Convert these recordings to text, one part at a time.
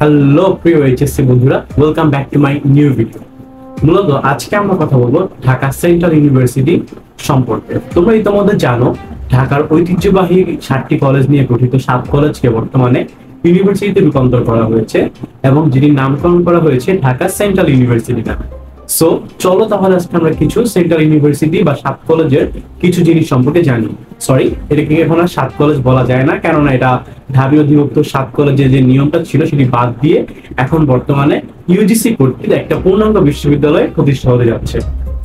Hello প্রিয় HSC বন্ধুরা, welcome back to my new video. মূলত আজকে আমরা কথা বলবো ঢাকা সেন্ট্রাল ইউনিভার্সিটি সম্পর্কে। তোমরা ইতিমধ্যে জানো ঢাকার ঐতিহ্যবাহী 7টি কলেজ নিয়ে গঠিত 7 কলেজকে বর্তমানে ইউনিভার্সিটিতে রূপান্তর করা হয়েছে এবং যেটির নামকরণ করা হয়েছে ঢাকা সেন্ট্রাল ইউনিভার্সিটি নামে। সো চলো তাহলে আজকে আমরা কিছু সেন্ট্রাল ইউনিভার্সিটি বা 7 কলেজের কিছু জিনিস সম্পর্কে জানি। সরি, এটাকে এখন আর 7 কলেজ বলা যায় না, কেননা এটা ঢাবি অধিভুক্ত 7 কলেজের যে নিয়মটা ছিল সেটি বাদ দিয়ে এখন বর্তমানে ইউজিসি কর্তৃক একটা পূর্ণাঙ্গ বিশ্ববিদ্যালয় প্রতিষ্ঠা হতে যাচ্ছে।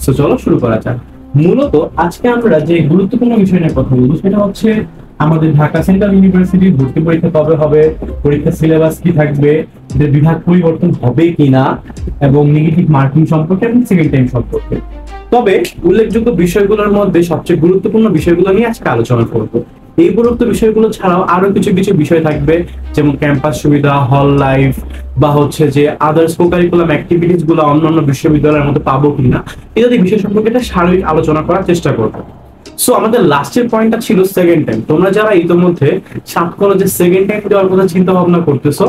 সো চলো শুরু করা যাক। মূলত আজকে আমরা যে গুরুত্বপূর্ণ বিষয় নিয়ে কথা বলবো সেটা হচ্ছে আমাদের ঢাকা সেন্ট্রাল ইউনিভার্সিটির ভর্তি পরীক্ষা কবে হবে, পরীক্ষার সিলেবাস কি থাকবে, এদের বিভাগ পরিবর্তন হবে কিনা, এবং নেগেটিভ মার্কিং সম্পর্কে এবং সেকেন্ড টাইম সম্পর্কে। তবে উল্লেখযোগ্য বিষয়গুলোর মধ্যে সবচেয়ে গুরুত্বপূর্ণ বিষয়গুলো নিয়ে আজকে আলোচনা করব। এই গুরুত্ব বিষয়গুলো ছাড়াও আরো কিছু কিছু বিষয় থাকবে, যেমন ক্যাম্পাস সুবিধা, হল লাইফ, বা হচ্ছে যে আদার্স কোকারিকুলাম অ্যাক্টিভিটিস গুলো অন্যান্য বিশ্ববিদ্যালয়ের মধ্যে পাবো কিনা, ইত্যাদি বিষয় সম্পর্কে একটা সার্বিক আলোচনা করার চেষ্টা করবো। সো আমাদের লাস্টের পয়েন্টটা ছিল সেকেন্ড টাইম। তোমরা যারা ইতিমধ্যে 7 কলেজে সেকেন্ড টাইম দেওয়ার কথা চিন্তা ভাবনা করতেছো,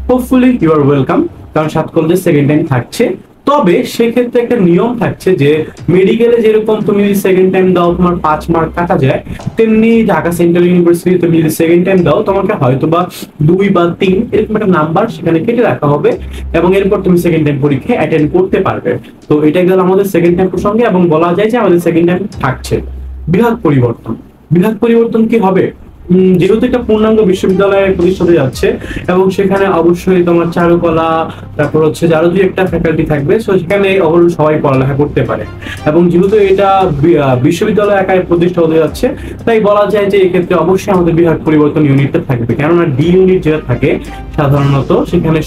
হোপফুলি ইউ আর ওয়েলকাম, কারণ 7 কলেজে সেকেন্ড টাইম থাকছে। তবে সেক্ষেত্রে একটা নিয়ম থাকছে যে মেডিকেলে যেরকম তুমি যদি সেকেন্ড টাইম দাও তোমার 5 মার্ক কাটা যায়, তেমনি ঢাকা সেন্ট্রাল ইউনিভার্সিটি তুমি যদি সেকেন্ড টাইম দাও তোমাকে হয়তো বা 2 বা 3 এরকম একটা নাম্বার সেখানে কেটে রাখা হবে এবং এরপর তুমি সেকেন্ড টাইম পরীক্ষা অ্যাটেন্ড করতে পারবে। তো এটা গেল আমাদের সেকেন্ড টাইম প্রসঙ্গে, এবং বলা যায় যে আমাদের সেকেন্ড টাইম থাকছে। বিভাগ পরিবর্তন, বিভাগ পরিবর্তন কি হবে? যেহেতু একটা পূর্ণাঙ্গ বিশ্ববিদ্যালয়ে প্রতিষ্ঠা হতে যাচ্ছে এবং সেখানে অবশ্যই তোমার চারুকলা, তারপর হচ্ছে আরো দুই একটা ফ্যাকাল্টি থাকবে, সো সেখানে অবশ্যই সবাই পড়ালেখা করতে পারে। এবং যেহেতু এটা বিশ্ববিদ্যালয় একাই প্রতিষ্ঠা হতে যাচ্ছে, তাই বলা যায় যে এক্ষেত্রে অবশ্যই আমাদের বিভাগ পরিবর্তন ইউনিটটা থাকবে, কেননা ডি ইউনিট যেটা থাকে সাধারণত সেখানে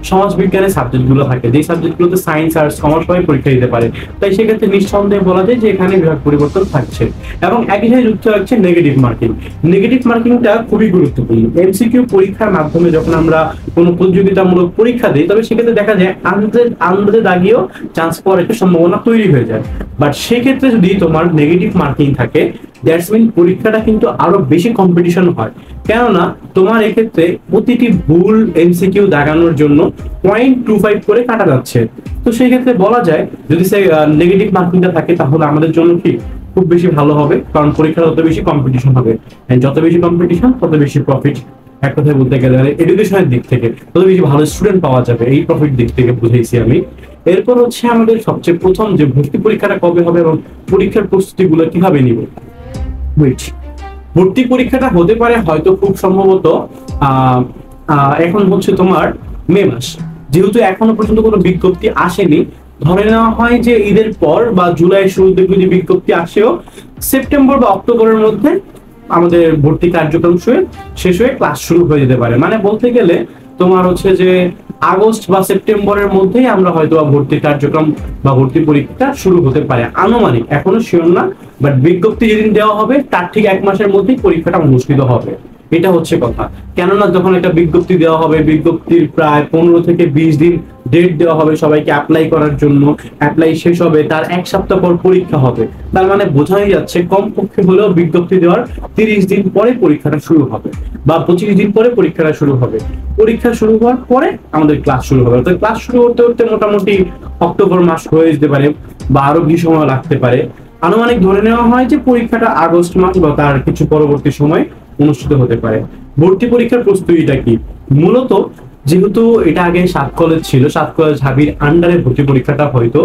সমাজ বিজ্ঞানের সাবজেক্ট গুলো থাকে, যে সাবজেক্ট গুলোতে সায়েন্স আর কমার্স সবাই পরীক্ষা দিতে পারে। তাই সেক্ষেত্রে নিঃসন্দেহে বলা যায় যে এখানে বিভাগ পরিবর্তন থাকছে। এবং একই সাথে যুক্ত হচ্ছে নেগেটিভ মার্কিং। নেগেটিভ মার্কিংটা খুবই গুরুত্বপূর্ণ। এমসিকিউ পরীক্ষার মাধ্যমে যখন আমরা কোনো প্রতিযোগিতামূলক পরীক্ষা দিই, তবে সেক্ষেত্রে দেখা যায় আন্দাজে দাগিয়েও চান্স পাওয়ার একটা সম্ভাবনা তৈরি হয়ে যায়। বাট সেক্ষেত্রে যদি তোমার নেগেটিভ মার্কিং থাকে, দ্যাটস মিন পরীক্ষাটা কিন্তু আরো বেশি কম্পিটিশন হয়, কেননা তোমার এক্ষেত্রে প্রতিটি ভুল এমসিকিউ দাগানোর জন্য 0.25 করে কাটা যাচ্ছে। তো সেই ক্ষেত্রে বলা যায় যদি সে নেগেটিভ মার্কিংটা থাকে তাহলে আমাদের জন্য কি খুব বেশি ভালো হবে, কারণ পরীক্ষা তত বেশি কম্পিটিশন হবে, যত বেশি কম্পিটিশন তত বেশি প্রফিট। এক কথায় বলতে গেলে এডুকেশনের দিক থেকে তত বেশি ভালো স্টুডেন্ট পাওয়া যাবে, এই প্রফিট দিক থেকে বুঝাইছি আমি। এরপর হচ্ছে আমাদের সবচেয়ে প্রথম যে ভর্তি পরীক্ষাটা কবে হবে এবং পরীক্ষার প্রস্তুতি গুলো কিভাবে নিব। ভর্তি পরীক্ষাটা হতে পারে হয়তো খুব সম্ভবত এখন হচ্ছে তোমার মে মাস, যেহেতু এখনো পর্যন্ত কোনো বিজ্ঞপ্তি আসেনি। ধরে নেওয়া হয় যে ঈদের পর বা জুলাই শুরুতে যদি বিজ্ঞপ্তি আসেও, সেপ্টেম্বর বা অক্টোবরের মধ্যে আমাদের ভর্তি কার্যক্রম শেষ হয়ে ক্লাস শুরু হয়ে যেতে পারে। মানে বলতে গেলে তোমার হচ্ছে যে আগস্ট বা সেপ্টেম্বরের মধ্যেই আমরা হয়তো ভর্তি কার্যক্রম বা ভর্তি পরীক্ষা শুরু হতে পারে, আনুমানিক, এখনো শিওর না। বাট বিজ্ঞপ্তি যেদিন দেওয়া হবে তার ঠিক 1 মাসের মধ্যেই পরীক্ষাটা অনুষ্ঠিত হবে, এটা হচ্ছে কথা। কেননা যখন একটা বিজ্ঞপ্তি দেওয়া হবে, বিজ্ঞপ্তির প্রায় 15 থেকে 20 দিন ডেট দেওয়া হবে সবাইকে অ্যাপ্লাই করার জন্য, অ্যাপ্লাই শেষ হবে তার 1 সপ্তাহ পর পরীক্ষা হবে। তার মানে বোঝাই যাচ্ছে কমপক্ষে হলেও বিজ্ঞপ্তি দেওয়ার 30 দিন পরে পরীক্ষাটা শুরু হবে বা 25 দিন পরে পরীক্ষাটা শুরু হবে। পরীক্ষা শুরু হওয়ার পরে আমাদের ক্লাস শুরু হবে। তো ক্লাস শুরু হতে হতে মোটামুটি অক্টোবর মাস হয়ে যেতে পারে বা আরো বেশি সময় লাগতে পারে। আনুমানিক ধরে নেওয়া হয় যে পরীক্ষাটা আগস্ট মাস বা তার কিছু পরবর্তী সময় অনুষ্ঠিত হতে পারে। ভর্তি পরীক্ষার প্রস্তুতিটা কি? মূলত যেহেতু এটা আগে 7 কলেজ ছিল, 7 কলেজ ঢাবির আন্ডারে ভর্তি পরীক্ষাটা হয়তো,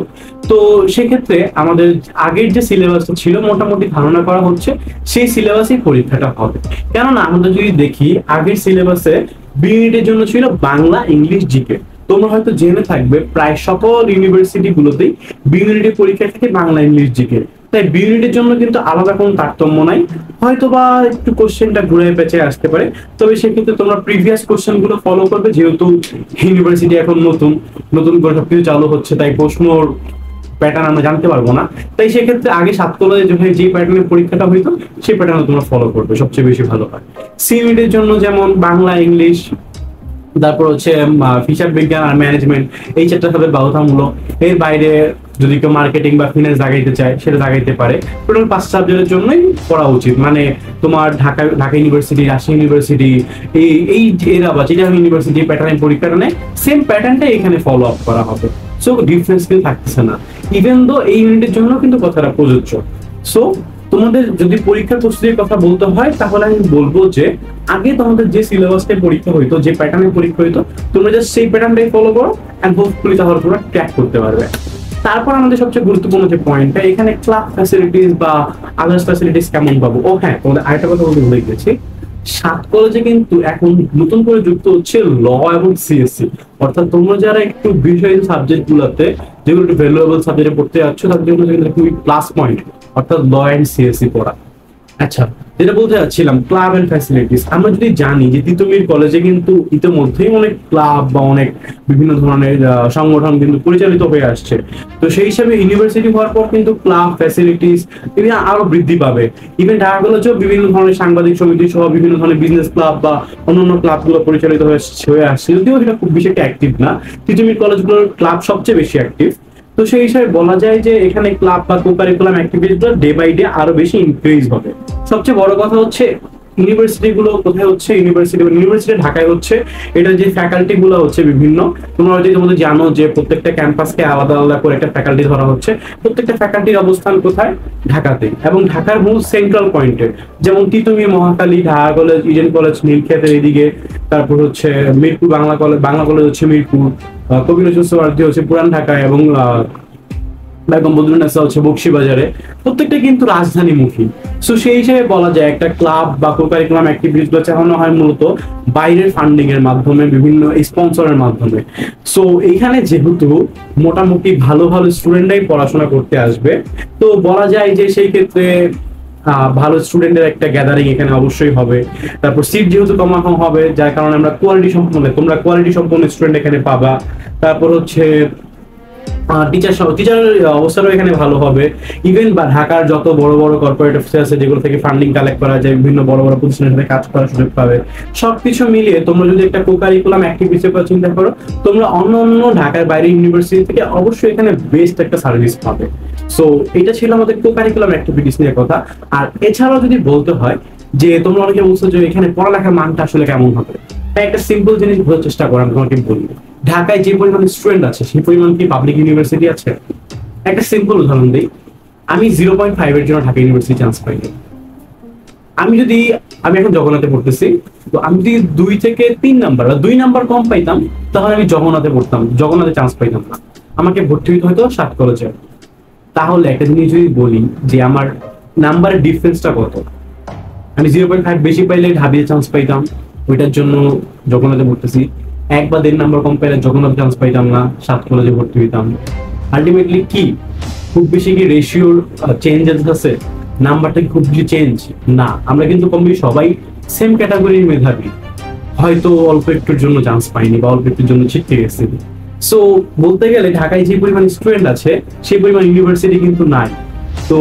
তো সেক্ষেত্রে আমাদের আগের যে সিলেবাসটা ছিল মোটামুটি ধারণা করা হচ্ছে সেই সিলেবাসেই পরীক্ষাটা হবে। কেননা আমরা যদি দেখি আগের সিলেবাসে বিএডের জন্য ছিল বাংলা, ইংলিশ, জিকে। তোমরা হয়তো জেনে থাকবে প্রায় সকল ইউনিভার্সিটি গুলোতেই বিএডের পরীক্ষা থাকে বাংলা, ইংলিশ, জিকে। তাই বিএডের জন্য কিন্তু আলাদা কোনো তারতম্য নাই, হয়তো বা একটু কোশ্চেনটা ঘুরে পেঁচে আসতে পারে। তবে সেক্ষেত্রে তোমরা প্রিভিয়াস কোশ্চেন গুলো ফলো করবে, যেহেতু ইউনিভার্সিটি এখন নতুন নতুন করে সবকিছু চালু হচ্ছে, তাই প্রশ্নর প্যাটার্ন আমরা জানতে পারবো না। তাই সেক্ষেত্রে আগে 7 কলেজে যে প্যাটার্নের পরীক্ষাটা হইতো সেই প্যাটার্ন তোমরা ফলো করবে, সবচেয়ে বেশি ভালো হয়। সি ইউনিটের জন্য যেমন বাংলা, ইংলিশ, তারপর হচ্ছে হিসাব বিজ্ঞান আর ম্যানেজমেন্ট, এই চারটা সাবজেক্ট বাধ্যতামূলক। এর বাইরে যদি কেউ মার্কেটিং বা ফিনান্স দাগাইতে চায় সেটা দাগাইতে পারে। টোটাল 5 সাবজেক্টের জন্যই পড়া উচিত। মানে তোমার ঢাকা ইউনিভার্সিটি, রাজশাহী ইউনিভার্সিটি, এই এরা বা চিটাগাং ইউনিভার্সিটি প্যাটার্নের পরীক্ষাটা নেয়, সেম প্যাটার্নটাই এখানে ফলো আপ করা হবে। সো ডিফারেন্স কিন্তু থাকতেছে না, ইভেন দো এই ইউনিটের জন্য কিন্তু কথাটা প্রযোজ্য। সো তোমাদের যদি পরীক্ষার প্রস্তুতির কথা বলতে হয় তাহলে আমি বলবো যে আগে তোমাদের যে সিলেবাসটাই পরীক্ষা হইতো, যে প্যাটার্নে পরীক্ষা হইতো, তোমরা জাস্ট সেই প্যাটার্নটাই ফলো করো এন্ড হোপফুলি তাহলে তোমরা ট্র্যাক করতে পারবে। তারপর আমাদের সবচেয়ে গুরুত্বপূর্ণ যে পয়েন্টটা, এখানে ক্লাব ফ্যাসিলিটিস বা আদার্স ফ্যাসিলিটিস কেমন পাবো। ও হ্যাঁ, তোমাদের আরেকটা কথা বলতে ভুলে গেছি, 7 কলেজে কিন্তু এখন নতুন করে যুক্ত হচ্ছে ল এবং সিএসসি। অর্থাৎ তোমরা যারা একটু বিষয় সাবজেক্ট গুলোতে যেগুলো একটু ভ্যালুয়েবল সাবজেক্টে পড়তে যাচ্ছ তাদের জন্য কিন্তু খুবই প্লাস পয়েন্ট, অর্থাৎ ল এন্ড সিএসসি পড়া। আচ্ছা, যেটা বলতে যাচ্ছিলাম ক্লাব এন্ড ফ্যাসিলিটিস, আমরা যদি জানি যে তিতুমির কলেজে কিন্তু ইতিমধ্যেই অনেক ক্লাব বা অনেক বিভিন্ন ধরনের সংগঠন কিন্তু পরিচালিত হয়ে আসছে। তো সেই হিসাবে ইউনিভার্সিটি হওয়ার পর কিন্তু ক্লাব ফ্যাসিলিটিস এগুলো আরো বৃদ্ধি পাবে। ইভেন ঢাকা কলেজেও বিভিন্ন ধরনের সাংবাদিক সমিতি সহ বিভিন্ন ধরনের বিজনেস ক্লাব বা অন্যান্য ক্লাবগুলো পরিচালিত হয়ে আসছে, যদিও সেটা খুব বেশি একটা অ্যাক্টিভ না। তিতুমির কলেজগুলোর ক্লাব সবচেয়ে বেশি অ্যাক্টিভ। তো সেই হিসাবে বলা যায় যে এখানে ক্লাব বা কো-কারিকুলাম অ্যাক্টিভিটিসগুলো ডে বাই ডে আরো বেশি ইনক্রিজ হবে। সবচেয়ে বড় কথা হচ্ছে ইউনিভার্সিটি গুলো কোথায় হচ্ছে, ইউনিভার্সিটি ঢাকায় হচ্ছে। এটা যে ফ্যাকাল্টি গুলো হচ্ছে বিভিন্ন, তোমরা যদি তোমাদের জানো যে প্রত্যেকটা ক্যাম্পাসকে আলাদা আলাদা করে একটা ফ্যাকাল্টি ধরা হচ্ছে। প্রত্যেকটা ফ্যাকাল্টির অবস্থান কোথায়? ঢাকাতে, এবং ঢাকার মূল সেন্ট্রাল পয়েন্টে, যেমন তিতুমি, Mohakhali, Dhaka college, Eden college নীলক্ষেতের এদিকে, তারপর হচ্ছে মিরপুর বাংলা কলেজ হচ্ছে মিরপুর, কবি নজরুল সোহরাওয়ার্দী হচ্ছে পুরান ঢাকায়, এবং বেগম বদরুন্নেসা হচ্ছে বকশীবাজারে। প্রত্যেকটা কিন্তু রাজধানীমুখী। সো সেই হিসেবে বলা যায় একটা ক্লাব বা কো-কারিকুলাম অ্যাক্টিভিটিস গুলো চালানো হয় মূলত বাইরের ফান্ডিং এর মাধ্যমে, বিভিন্ন স্পন্সরের মাধ্যমে। সো এইখানে যেহেতু মোটামুটি ভালো ভালো স্টুডেন্টরাই পড়াশোনা করতে আসবে, তো বলা যায় যে সেই ক্ষেত্রে ভালো স্টুডেন্টের একটা গ্যাদারিং এখানে অবশ্যই হবে। তারপর সিট যেহেতু কমানো হবে, যার কারণে আমরা তোমরা কোয়ালিটি সম্পন্ন স্টুডেন্ট এখানে পাবা। তারপর হচ্ছে টিচারের অবস্থাও এখানে ভালো হবে। ইভেন বা ঢাকার যত বড় বড় কর্পোরেট অফিস আছে যেগুলো থেকে ফান্ডিং কালেক্ট করা যায়, বিভিন্ন বড় বড় প্রতিষ্ঠানের সাথে কাজ করার সুযোগ পাবে। সবকিছু মিলিয়ে তোমরা যদি একটা কো-কারিকুলাম অ্যাক্টিভিটির কথা চিন্তা করো, তোমরা অন্য ঢাকার বাইরে ইউনিভার্সিটি থেকে অবশ্যই এখানে বেস্ট একটা সার্ভিস পাবে। সো এটা ছিল আমাদের কো-কারিকুলাম অ্যাক্টিভিটিস নিয়ে কথা। আর এছাড়াও যদি বলতে হয় যে তোমরা অনেকে বলছো যে এখানে পড়ালেখার মানটা আসলে কেমন হবে, তাই একটা সিম্পল জিনিস বোঝার চেষ্টা করো। আমি তোমাকে বলি, ঢাকায় যে পরিমাণ স্টুডেন্ট আছে সেই পরিমাণ কি পাবলিক ইউনিভার্সিটি আছে? একটা সিম্পল উদাহরণ দিই, আমি 0.5 এর জন্য ঢাকা ইউনিভার্সিটি চান্স পাইনি। আমি এখন জগন্নাথে পড়তেছি, তো আমি যদি 2 থেকে 3 নাম্বার বা 2 নাম্বার কম পাইতাম তাহলে আমি জগন্নাথে পড়তাম, জগন্নাথে চান্স পাইতাম না, আমাকে ভর্তি হইতে হয়তো 7 কলেজে। তাহলে একটা জিনিস যদি বলি যে আমার নাম্বারের ডিফারেন্সটা কত, আমি 0.5 বেশি পাইলে ঢাবিতে চান্স পাইতাম, ওইটার জন্য জগন্নাথে পড়তেছি। 1 বা 1.5 নাম্বার কম পাইলে জগন্নাথে চান্স পাইতাম না, 7 কলেজে ভর্তি হইতাম। আলটিমেটলি কি খুব বেশি কি রেশিওর চেঞ্জেস আছে? নাম্বারটা কি খুব বেশি চেঞ্জ না। আমরা কিন্তু কম বেশি সবাই সেম ক্যাটাগরির মেধাবী, হয়তো অল্প একটুর জন্য চান্স পাইনি বা অল্প একটুর জন্য ছিটকে গেছি। সো বলতে গেলে ঢাকায় যে পরিমাণ স্টুডেন্ট আছে সেই পরিমাণ ইউনিভার্সিটি কিন্তু নাই। তো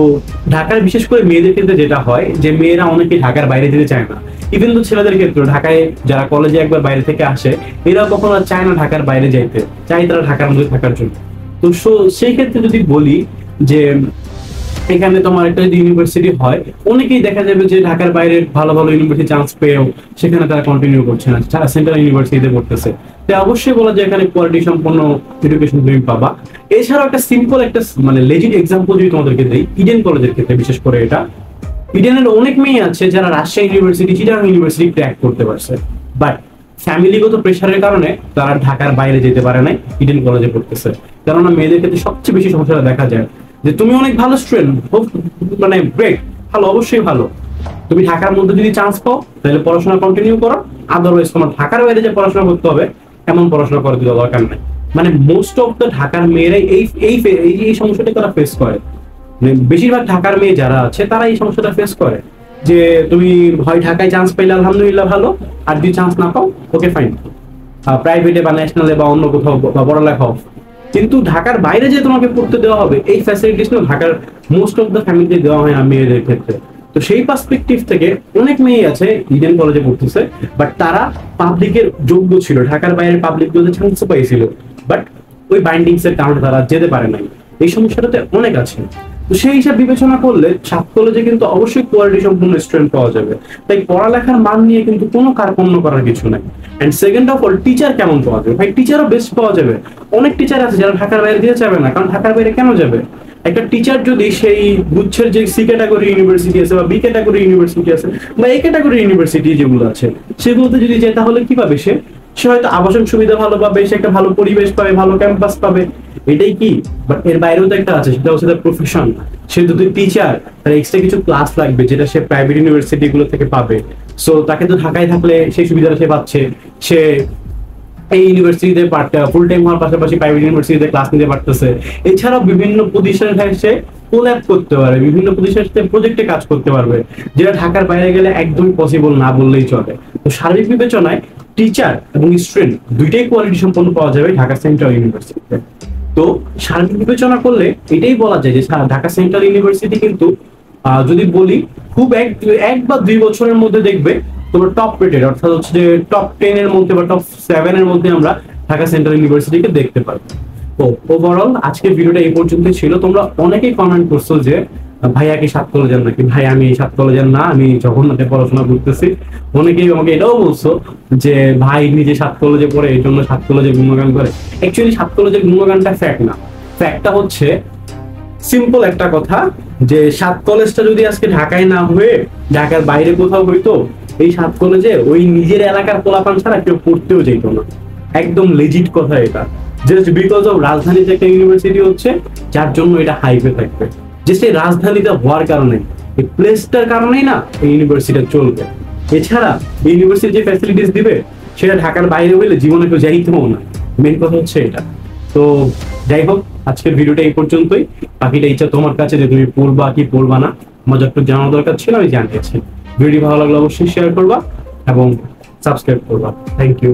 ঢাকার বিশেষ করে মেয়েদের ক্ষেত্রে যেটা হয় যে মেয়েরা অনেকে ঢাকার বাইরে যেতে চায় না। ইভেন তো ছেলেদের ক্ষেত্রে ঢাকায় যারা কলেজে একবার বাইরে থেকে আসে এরা কখনো চায় না ঢাকার বাইরে যাইতে, চাই তারা ঢাকার মধ্যে থাকার জন্য। তো সেই ক্ষেত্রে যদি বলি যে এখানে তোমার একটা যদি ইউনিভার্সিটি হয়, অনেকেই দেখা যাবে যে ঢাকার বাইরে ভালো ভালো ইউনিভার্সিটি চান্স পেয়েও সেখানে তারা কন্টিনিউ করছে না, সেন্ট্রাল ইউনিভার্সিটিতে পড়তেছে। তো অবশ্যই বলা যায় এখানে কোয়ালিটি সম্পন্ন এডুকেশন তুমি পাবা। এছাড়াও একটা সিম্পল একটা মানে লেজিট এক্সাম্পল যদি তোমাদেরকে দেই, ইডেন কলেজের ক্ষেত্রে বিশেষ করে এটা, ইডেনের অনেক মেয়ে আছে যারা Rajshahi university, Chittagong university crack করতে পারছে, বাট ফ্যামিলিগত প্রেশারের কারণে তারা ঢাকার বাইরে যেতে পারে নাই, ইডেন কলেজে পড়তেছে। কেননা মেয়েদের ক্ষেত্রে সবচেয়ে বেশি সমস্যাটা দেখা যায় যে তুমি অনেক ভালো স্টুডেন্ট, মানে গ্রেট, ভালো, অবশ্যই ভালো, তুমি ঢাকার মধ্যে যদি চান্স পাও তাহলে পড়াশোনা কন্টিনিউ করো, আদারওয়াইজ তোমার ঢাকার বাইরে যে পড়াশোনা করতে হবে এমন পড়াশোনা করার দিতে দরকার নাই। মানে মোস্ট অফ দ্য ঢাকার মেয়েরাই এই সমস্যাটা তারা ফেস করে। বেশিরভাগ ঢাকার মেয়ে যারা আছে তারা এই সমস্যাটা ফেস করে যে তুমি হয় ঢাকায় চান্স পাইলে আলহামদুলিল্লাহ ভালো, আর যদি চান্স না পাও ওকে ফাইন, প্রাইভেটে বা ন্যাশনালে বা অন্য কোথাও বা পড়ালেখা হোক, কিন্তু ঢাকার বাইরে যে তোমাকে পড়তে দেওয়া হবে এই ফ্যাসিলিটিস না ঢাকার মোস্ট অফ দ্য ফ্যামিলিতে দেওয়া হয় না মেয়েদের ক্ষেত্রে। তো সেই পার্সপেক্টিভ থেকে অনেক মেয়ে আছে ইডেন কলেজে পড়তেছে, বাট তারা পাবলিকের যোগ্য ছিল, ঢাকার বাইরের পাবলিক গুলোতে চান্স পাইছিল, বাট ওই বাইন্ডিংস এর কারণে তারা যেতে পারে নাই। এই সমস্যাটাতে অনেক আছে। তো সেই হিসাব বিবেচনা করলে সাত কলেজে কিন্তু অবশ্যই কোয়ালিটি সম্পূর্ণ স্টুডেন্ট পাওয়া যাবে। তাই পড়ালেখার মান নিয়ে কিন্তু কোনো কার্পণ্য করার কিছু নাই। And second of all, teacher কেমন পাওয়া যাবে? ভাই টিচারও বেস্ট পাওয়া যাবে। অনেক টিচার আছে যারা ঢাকার বাইরে দিয়ে যাবে না, কারণ ঢাকার বাইরে কেন যাবে? একটা টিচার যদি সেই গুচ্ছের যে সি ক্যাটাগরি ইউনিভার্সিটি আছে বা বি ক্যাটাগরি ইউনিভার্সিটি আছে বা এ ক্যাটাগরি ইউনিভার্সিটি যেগুলো আছে সেগুলোতে যদি যায়, তাহলে কি পাবে? সে হয়তো আবাসন সুবিধা ভালো পাবে, সে একটা ভালো পরিবেশ পাবে, ভালো ক্যাম্পাস পাবে, এটাই কি? বাট এর বাইরেও তো একটা আছে, সেটা হচ্ছে তার প্রফেশন। সে যদি টিচার, তার এক্সট্রা কিছু ক্লাস লাগবে যেটা সে প্রাইভেট ইউনিভার্সিটি গুলো থেকে পাবে। সো তাকে তো ঢাকায় থাকলে সেই সুবিধাটা সে পাচ্ছে। সে এই ইউনিভার্সিটিতে ফুল টাইম হওয়ার পাশাপাশি প্রাইভেট ইউনিভার্সিটিতে ক্লাস নিতে পারতেছে। এছাড়াও বিভিন্ন প্রতিষ্ঠানের সাথে সে কোল্যাব করতে পারবে, বিভিন্ন প্রতিষ্ঠানের সাথে প্রজেক্টে কাজ করতে পারবে, যেটা ঢাকার বাইরে গেলে একদমই পসিবল না বললেই চলে। তো সার্বিক বিবেচনায় টিচার এবং স্টুডেন্ট দুইটাই কোয়ালিটি সম্পন্ন পাওয়া যাবে ঢাকা সেন্ট্রাল ইউনিভার্সিটিতে। তো সার্বিক বিবেচনা করলে এটাই বলা যায় যে ঢাকা সেন্ট্রাল ইউনিভার্সিটি কিন্তু যদি বলি খুব এক বা 2 বছরের মধ্যে দেখবে তোমার টপ রেটেড, অর্থাৎ হচ্ছে যে টপ 10 এর মধ্যে বা টপ 7 এর মধ্যে আমরা ঢাকা সেন্ট্রাল ইউনিভার্সিটিকে দেখতে পারবো। তো ওভারঅল আজকের ভিডিওটা এই পর্যন্ত ছিল। তোমরা অনেকেই কমেন্ট করছো যে ভাইয়া কি সাত কলেজের নাকি? ভাই আমি সাত কলেজের না, আমি জগন্নাথে পড়াশোনা করতেছি। অনেকেই আমাকে এটাও বলছো যে ভাই নিজে সাত কলেজে পড়ে এই জন্য সাত কলেজে গুণগান করে। অ্যাকচুয়ালি সাত কলেজের গুণগানটা ফ্যাক্ট না। ফ্যাক্টটা হচ্ছে সিম্পল একটা কথা, যে সাত কলেজটা যদি আজকে ঢাকায় না হয়ে ঢাকার বাইরে কোথাও হইতো, এই সাত কলেজে ওই নিজের এলাকার পোলাপান ছাড়া কেউ পড়তেও যেত না। একদম লেজিট কথা এটা। জাস্ট বিকজ অফ রাজধানীতে একটা ইউনিভার্সিটি হচ্ছে, যার জন্য এটা হাইপে থাকবে। যে সেই রাজধানীতে হওয়ার কারণে, এই প্লেসটার কারণেই না এই ইউনিভার্সিটি চলবে। এছাড়া এই ইউনিভার্সিটি যে ফ্যাসিলিটিস দিবে সেটা ঢাকার বাইরে হইলে জীবনে কেউ যাইতেও না। মেন কথা হচ্ছে এটা। তো যাই হোক, আজকের ভিডিওটা এই পর্যন্তই। বাকিটা ইচ্ছা তোমার কাছে যে তুমি পড়বা কি পড়বা না। আমার যত জানার দরকার ছিল আমি জানিয়েছি। ভিডিও ভালো লাগলে অবশ্যই শেয়ার করবা এবং সাবস্ক্রাইব করবা। Thank you.